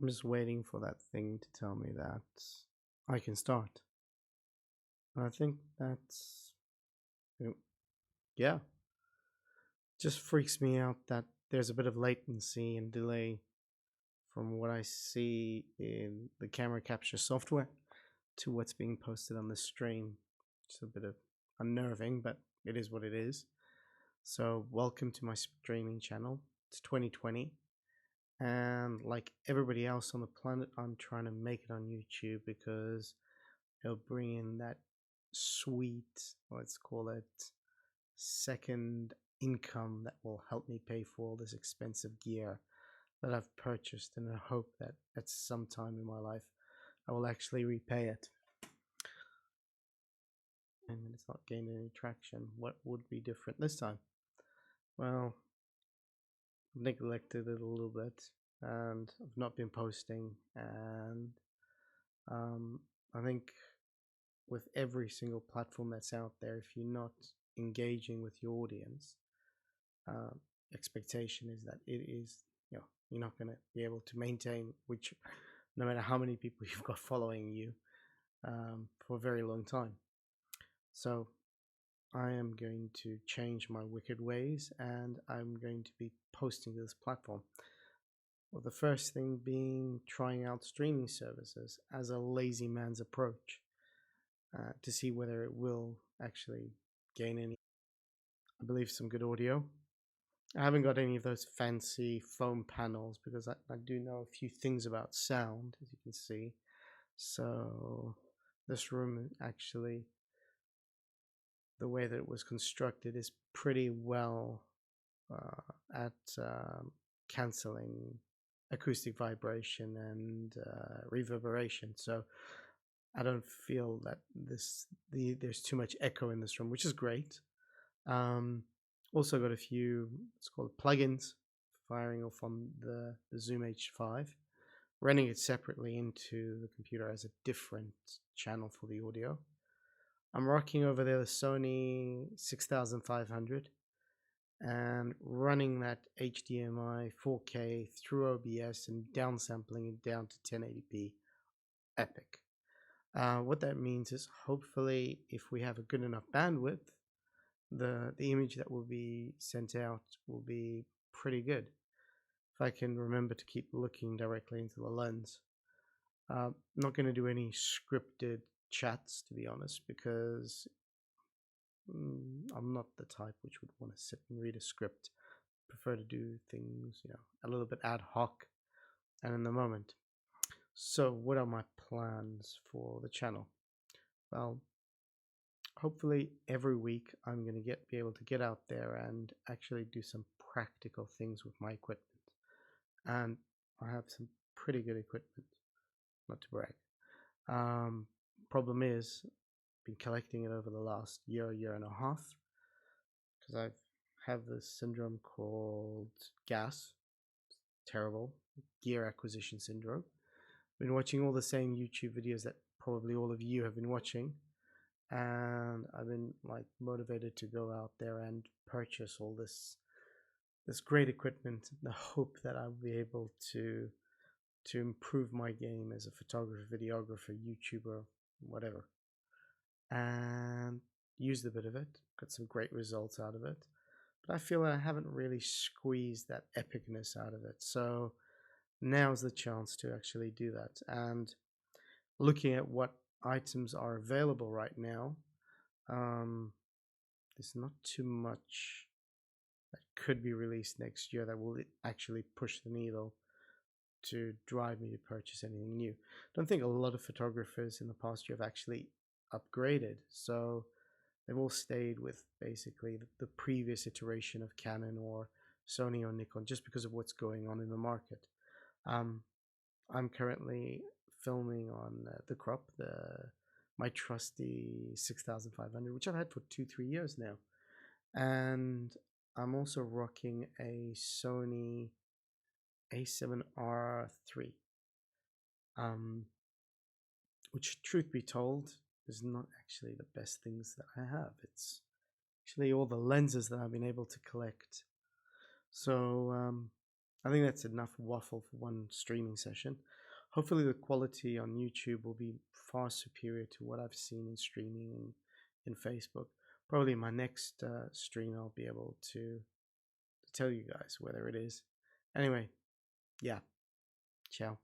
I'm just waiting for that thing to tell me that I can start. I think that's, yeah, just freaks me out that there's a bit of latency and delay from what I see in the camera capture software to what's being posted on the stream. It's a bit of unnerving, but it is what it is. So, welcome to my streaming channel. It's 2020, and like everybody else on the planet, I'm trying to make it on YouTube because it'll bring in that sweet, let's call it, second income that will help me pay for all this expensive gear that I've purchased, and I hope that at some time in my life I will actually repay it. And it's not gaining any traction. What would be different this time? Well, I've neglected it a little bit, and I've not been posting, and I think with every single platform that's out there, if you're not engaging with your audience, uh, expectation is that it is, you're not going to be able to maintain, which no matter how many people you've got following you, for a very long time. So I am going to change my wicked ways, and I'm going to be posting to this platform. Well, the first thing being trying out streaming services as a lazy man's approach, to see whether it will actually gain any, I believe, some good audio. I haven't got any of those fancy foam panels because I do know a few things about sound, as you can see. So this room actually, the way that it was constructed is pretty well at cancelling acoustic vibration and reverberation. So I don't feel that there's too much echo in this room, which is great. Also got a few, it's called plugins, firing off on the Zoom H5, running it separately into the computer as a different channel for the audio. I'm rocking over there the Sony 6500 and running that HDMI 4K through OBS and downsampling it down to 1080p epic. What that means is hopefully if we have a good enough bandwidth, the image that will be sent out will be pretty good. If I can remember to keep looking directly into the lens. I'm not going to do any scripted chats, to be honest, because I'm not the type which would want to sit and read a script. I prefer to do things, a little bit ad hoc and in the moment. So, what are my plans for the channel? Well, hopefully every week I'm going to be able to get out there and actually do some practical things with my equipment. And I have some pretty good equipment, not to brag. Problem is, I've been collecting it over the last year and a half, because I have this syndrome called GAS, terrible gear acquisition syndrome. Been watching all the same YouTube videos that probably all of you have been watching, and I've been like motivated to go out there and purchase all this great equipment in the hope that I'll be able to improve my game as a photographer, videographer, YouTuber, whatever, and used a bit of it. Got some great results out of it, but I feel I haven't really squeezed that epicness out of it. So now's the chance to actually do that. And looking at what items are available right now, there's not too much that could be released next year that will actually push the needle to drive me to purchase anything new. I don't think a lot of photographers in the past year have actually upgraded, so they've all stayed with basically the previous iteration of Canon or Sony or Nikon just because of what's going on in the market. I'm currently filming on the crop, my trusty 6500, which I've had for 2-3 years now, and I'm also rocking a Sony A7R3, which, truth be told, is not actually the best things that I have. It's actually all the lenses that I've been able to collect. So I think that's enough waffle for one streaming session. Hopefully, the quality on YouTube will be far superior to what I've seen in streaming in Facebook. Probably my next stream, I'll be able to tell you guys whether it is. Anyway, yeah, ciao.